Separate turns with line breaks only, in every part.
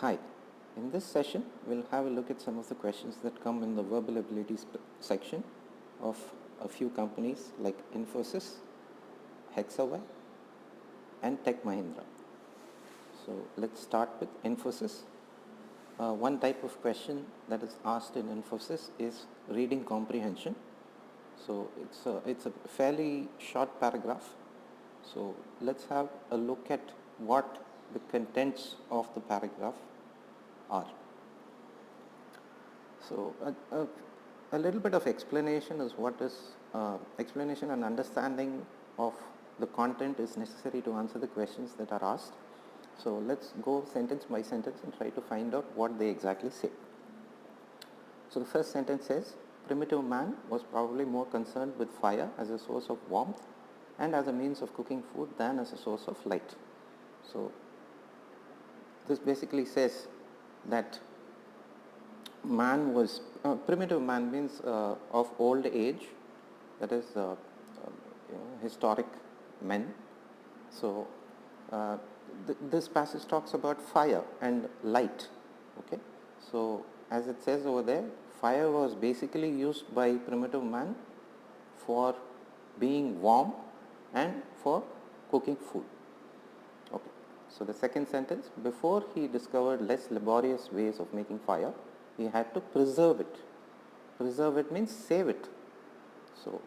Hi, in this session we'll have a look at some of the questions that come in the verbal abilities section of a few companies like Infosys, Hexaware and Tech Mahindra. So let's start with Infosys. One type of question that is asked in Infosys is reading comprehension. So it's a fairly short paragraph. So let's have a look at what the contents of the paragraph are. So a little bit of explanation is what is explanation and understanding of the content is necessary to answer the questions that are asked. So let's go sentence by sentence and try to find out what they exactly say. So the first sentence says, primitive man was probably more concerned with fire as a source of warmth and as a means of cooking food than as a source of light. So this basically says that primitive man means of old age, that is historic men. So this passage talks about fire and light. Okay, so as it says over there, fire was basically used by primitive man for being warm and for cooking food. Okay, so the second sentence, before he discovered less laborious ways of making fire, he had to preserve it. Preserve it means save it. So,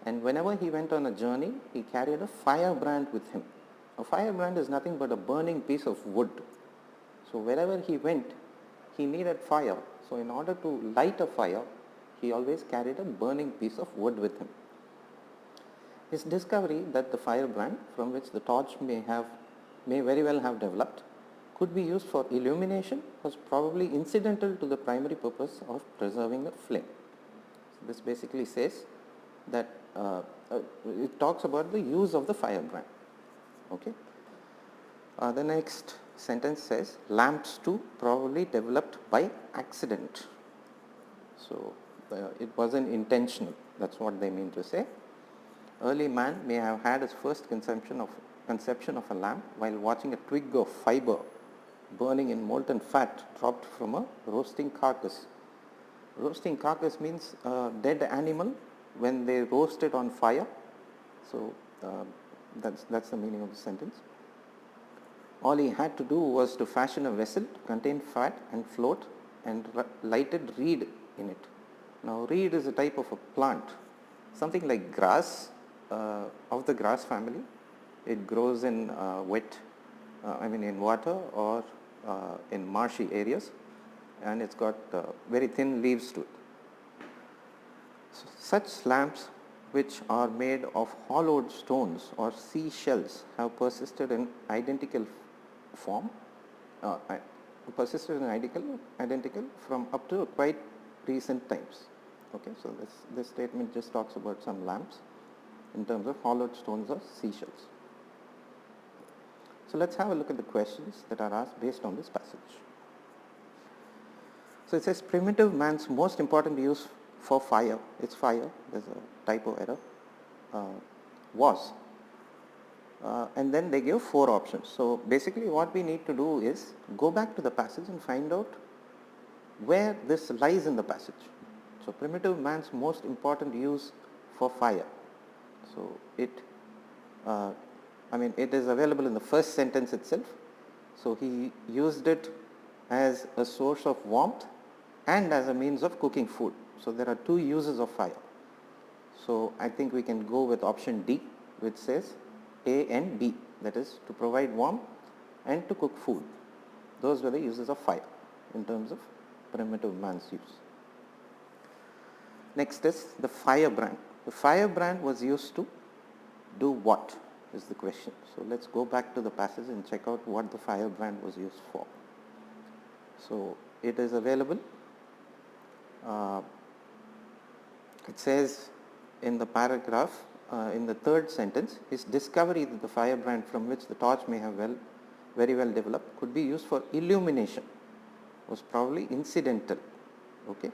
and whenever he went on a journey, he carried a firebrand with him. A firebrand is nothing but a burning piece of wood. So wherever he went, he needed fire. So in order to light a fire, he always carried a burning piece of wood with him. His discovery that the firebrand from which the torch may very well have developed could be used for illumination was probably incidental to the primary purpose of preserving the flame. So this basically says that it talks about the use of the firebrand. Okay. The next sentence says lamps too probably developed by accident. So it wasn't intentional. That's what they mean to say. Early man may have had his first conception of a lamp while watching a twig of fiber burning in molten fat dropped from a roasting carcass. Roasting carcass means a dead animal when they roast it on fire. So that's the meaning of the sentence. All he had to do was to fashion a vessel to contain fat and float and lighted reed in it. Now reed is a type of a plant, something like grass, of the grass family. It grows in in water or in marshy areas, and it's got very thin leaves to it. So such lamps, which are made of hollowed stones or seashells, have persisted in identical form, identical from up to quite recent times. Okay, so this statement just talks about some lamps in terms of hollowed stones or seashells. So let's have a look at the questions that are asked based on this passage. So it says primitive man's most important use for fire, it's fire, there's a typo error, was. And then they give 4 options. So basically what we need to do is go back to the passage and find out where this lies in the passage. So primitive man's most important use for fire. So it is available in the first sentence itself. So he used it as a source of warmth and as a means of cooking food. So there are 2 uses of fire. So I think we can go with option D, which says A and B, that is to provide warmth and to cook food. Those were the uses of fire in terms of primitive man's use. Next is the firebrand. The firebrand was used to do what is the question. So let's go back to the passage and check out what the firebrand was used for. So it is available. It says in the paragraph, in the third sentence, his discovery that the firebrand from which the torch may have very well developed could be used for illumination was probably incidental. Okay,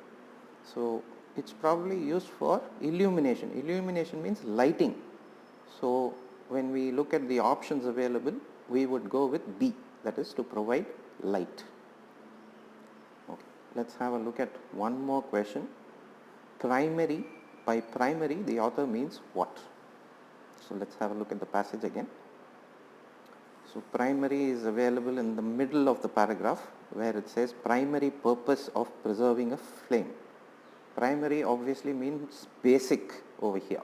so it's probably used for illumination. Illumination means lighting. So when we look at the options available, we would go with B, that is to provide light. let's have a look at one more question. Primary, by primary the author means what? So let's have a look at the passage again. So primary is available in the middle of the paragraph where it says primary purpose of preserving a flame. Primary obviously means basic over here.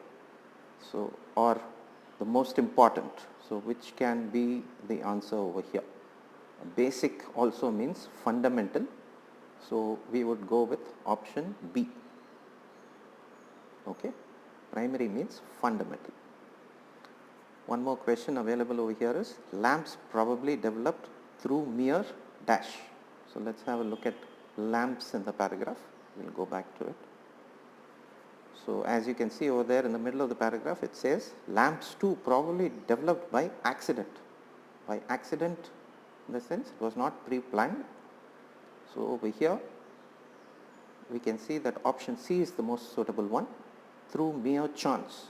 So, or the most important. So which can be the answer over here? Basic also means fundamental. So we would go with option B. Okay. Primary means fundamental. One more question available over here is lamps probably developed through mere dash. So let's have a look at lamps in the paragraph. We'll go back to it. So as you can see over there in the middle of the paragraph, it says lamps too probably developed by accident. By accident in the sense it was not pre-planned. So over here we can see that option C is the most suitable one, through mere chance.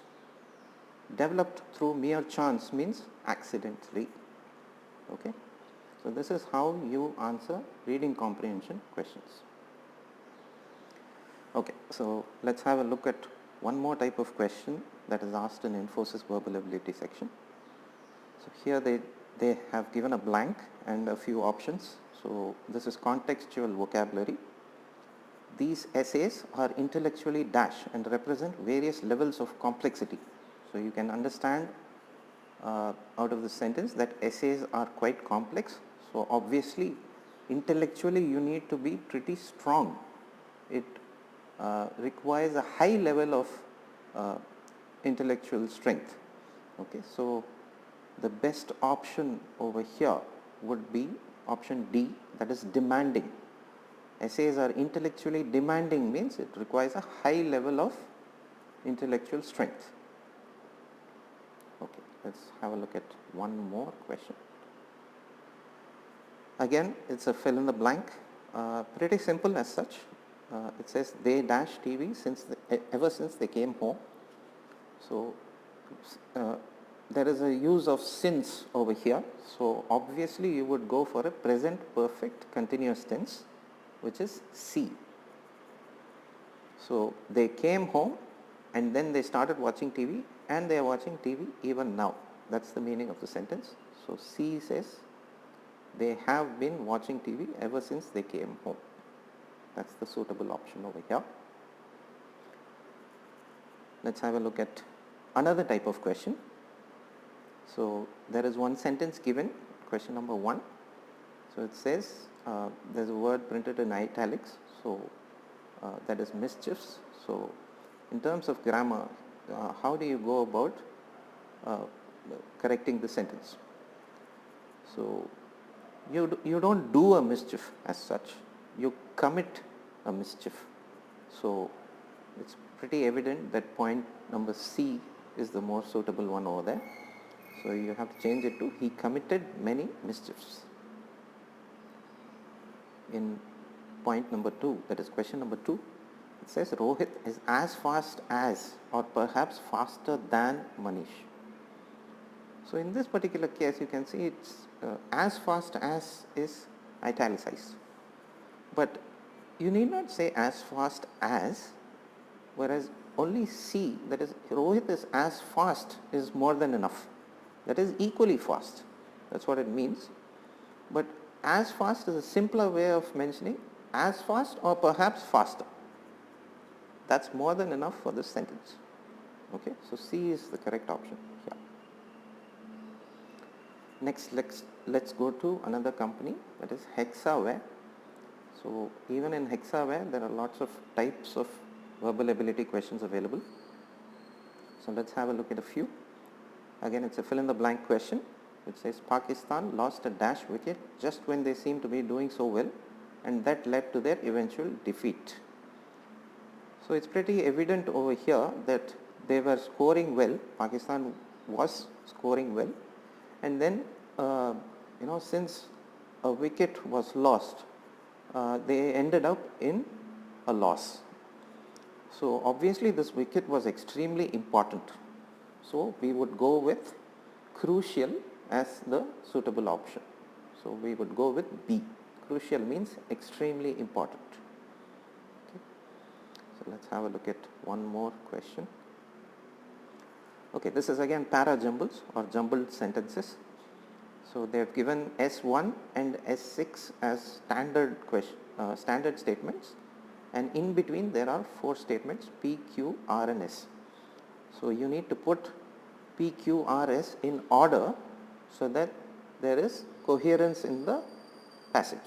Developed through mere chance means accidentally. Okay. So this is how you answer reading comprehension questions. Okay, so let's have a look at one more type of question that is asked in Infosys verbal ability section. So here they have given a blank and a few options. So this is contextual vocabulary. These essays are intellectually dash and represent various levels of complexity. So you can understand out of the sentence that essays are quite complex. So obviously intellectually you need to be pretty strong. It requires a high level of intellectual strength. Okay, so the best option over here would be option D, that is demanding. Essays are intellectually demanding means it requires a high level of intellectual strength. Okay, let's have a look at one more question. Again, it's a fill in the blank, pretty simple as such. It says they dash TV ever since they came home. So there is a use of since over here. So obviously you would go for a present perfect continuous tense, which is C. So they came home and then they started watching TV and they are watching TV even now. That's the meaning of the sentence. So C says they have been watching TV ever since they came home. That's the suitable option over here. Let's have a look at another type of question. So there is one sentence given, question number 1. So it says there's a word printed in italics, so that is mischiefs. So in terms of grammar, how do you go about correcting the sentence? So you don't do a mischief as such, you commit a mischief. So it's pretty evident that point number C is the more suitable one over there. So you have to change it to he committed many mischiefs. In point number 2, that is question number 2, it says Rohit is as fast as or perhaps faster than Manish. So in this particular case you can see it's as fast as is italicized, but you need not say as fast as, whereas only C, that is Rohit is as fast, is more than enough. That is equally fast, that's what it means. But as fast is a simpler way of mentioning as fast or perhaps faster. That's more than enough for this sentence. Okay, so C is the correct option here. Next, let's go to another company, that is Hexaware. So even in Hexaware there are lots of types of verbal ability questions available. So let's have a look at a few. Again, it's a fill in the blank question. It says Pakistan lost a dash wicket just when they seemed to be doing so well, and that led to their eventual defeat. So it's pretty evident over here that they were scoring well, Pakistan was scoring well, and then since a wicket was lost, they ended up in a loss. So obviously this wicket was extremely important. So we would go with crucial as the suitable option. So we would go with B. Crucial means extremely important. let's have a look at one more question. Okay, this is again para jumbles or jumbled sentences. So they have given S1 and S6 as standard statements, and in between there are 4 statements P, Q, R and S. So you need to put P, Q, R, S in order so that there is coherence in the passage.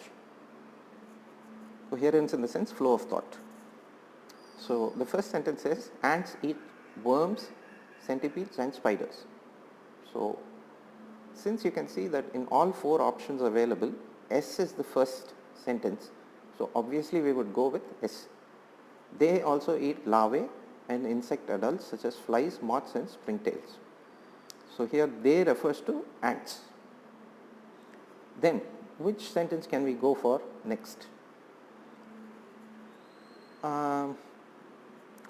Coherence in the sense flow of thought. So the first sentence says ants eat worms, centipedes and spiders. So since you can see that in all 4 options available, S is the first sentence. So obviously we would go with S. They also eat larvae and insect adults such as flies, moths and springtails. So here they refers to ants. Then which sentence can we go for next?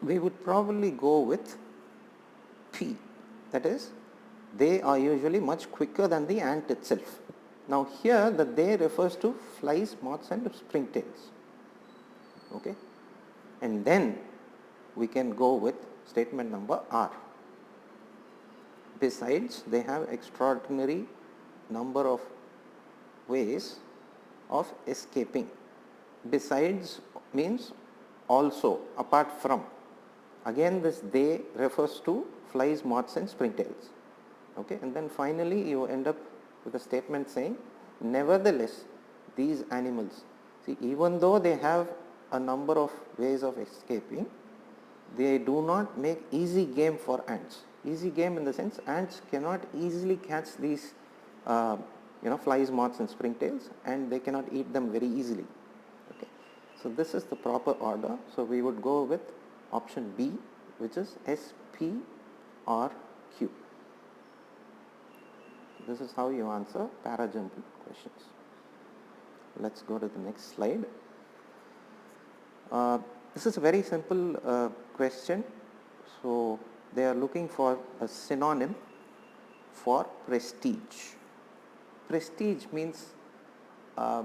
We would probably go with P, that is, they are usually much quicker than the ant itself. Now here the they refers to flies, moths and springtails. Okay, and then we can go with statement number R. Besides, they have extraordinary number of ways of escaping. Besides means also, apart from. Again this they refers to flies, moths and springtails. Okay, and then finally you end up with a statement saying, nevertheless these animals, see, even though they have a number of ways of escaping, they do not make easy game for ants. Easy game in the sense ants cannot easily catch these flies, moths and springtails, and they cannot eat them very easily. Okay, so this is the proper order. So we would go with option B, which is S, P or Q. This is how you answer para-jumble questions. Let's go to the next slide. This is a very simple question. So they are looking for a synonym for prestige. Prestige means a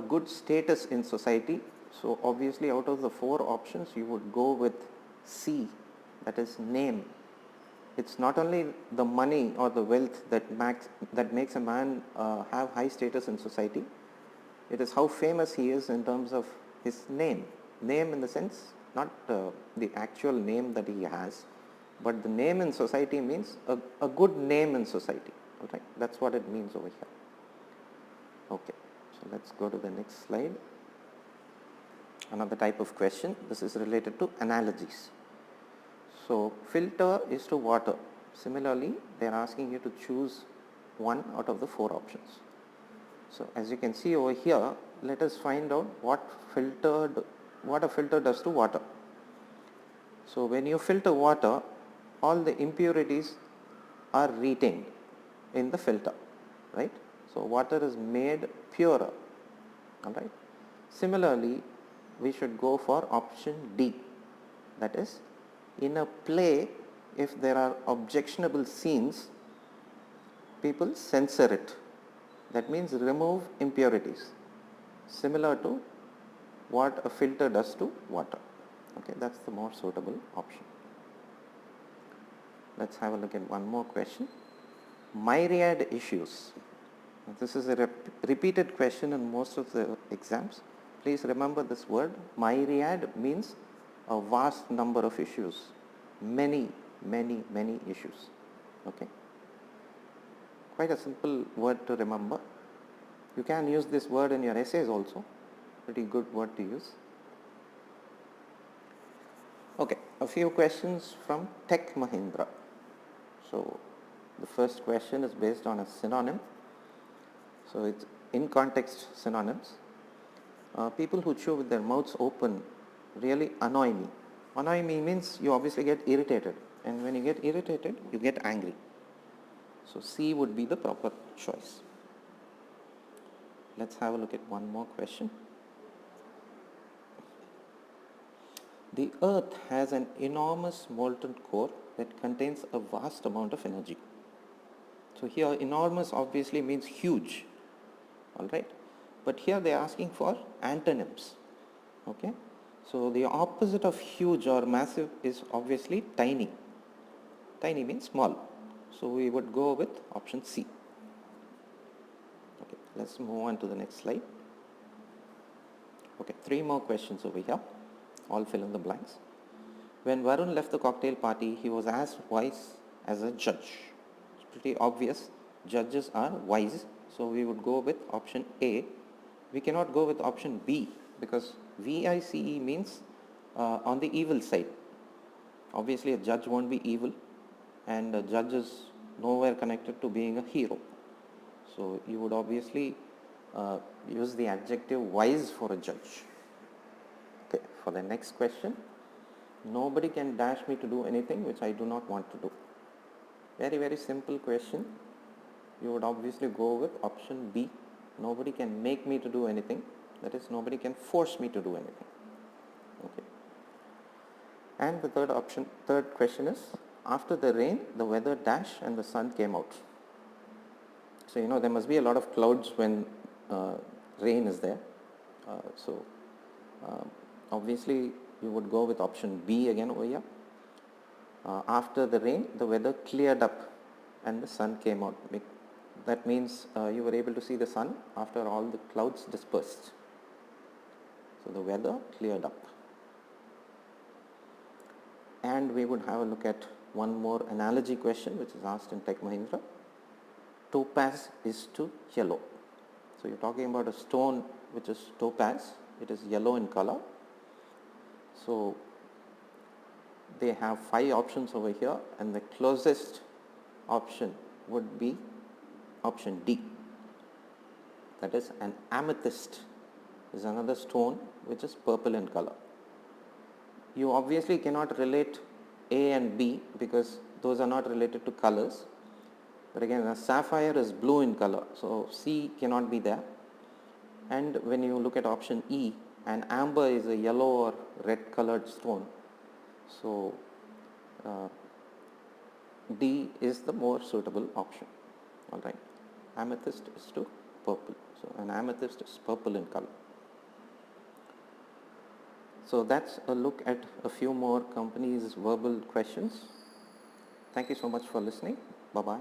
good status in society. So obviously out of the 4 options you would go with C, that is name. It's not only the money or the wealth that makes a man have high status in society. It is how famous he is in terms of his name. Name in the sense not the actual name that he has, but the name in society means a good name in society. Alright, that's what it means over here. Okay, so let's go to the next slide. Another type of question. This is related to analogies. So filter is to water. Similarly, they are asking you to choose one out of the 4 options. So as you can see over here, let us find out what a filter does to water. So when you filter water, all the impurities are retained in the filter, right? So water is made purer. Alright. Similarly, we should go for option D, that is, in a play, if there are objectionable scenes, people censor it. That means remove impurities, similar to what a filter does to water. Okay, that's the more suitable option. Let's have a look at one more question. Myriad issues. This is a repeated question in most of the exams. Please remember this word. Myriad means a vast number of issues, many issues. Okay, quite a simple word to remember. You can use this word in your essays also. Pretty good word to use. Okay, a few questions from Tech Mahindra. So the first question is based on a synonym. So it's in context synonyms. People who chew with their mouths open really annoy me. Annoy me means you obviously get irritated, and when you get irritated, you get angry. So C would be the proper choice. Let's have a look at one more question. The Earth has an enormous molten core that contains a vast amount of energy. So here enormous obviously means huge, alright, but here they are asking for antonyms. Okay, So the opposite of huge or massive is obviously tiny. Tiny means small. So we would go with option C. Okay, let's move on to the next slide. Okay, 3 more questions over here. All fill in the blanks. When Varun left the cocktail party, he was as wise as a judge. It's pretty obvious. Judges are wise. So we would go with option A. We cannot go with option B because VICE means on the evil side. Obviously, a judge won't be evil, and a judge is nowhere connected to being a hero. So you would obviously use the adjective wise for a judge. Okay, for the next question, nobody can dash me to do anything which I do not want to do. Very, very simple question. You would obviously go with option B. Nobody can make me to do anything. That is, nobody can force me to do anything. Okay. And the third question is, after the rain, the weather dash and the sun came out. So, there must be a lot of clouds when rain is there. Obviously, you would go with option B again over here. After the rain, the weather cleared up and the sun came out. That means you were able to see the sun after all the clouds dispersed. So the weather cleared up. And we would have a look at one more analogy question which is asked in Tech Mahindra. Topaz is to yellow. So you're talking about a stone which is topaz. It is yellow in color. So they have 5 options over here, and the closest option would be option D. That is, an amethyst is another stone which is purple in color. You obviously cannot relate A and B because those are not related to colors. But again, a sapphire is blue in color, so C cannot be there. And when you look at option E, an amber is a yellow or red colored stone. So D is the more suitable option. All right. Amethyst is to purple. So an amethyst is purple in color. So that's a look at a few more companies' verbal questions. Thank you so much for listening. Bye-bye.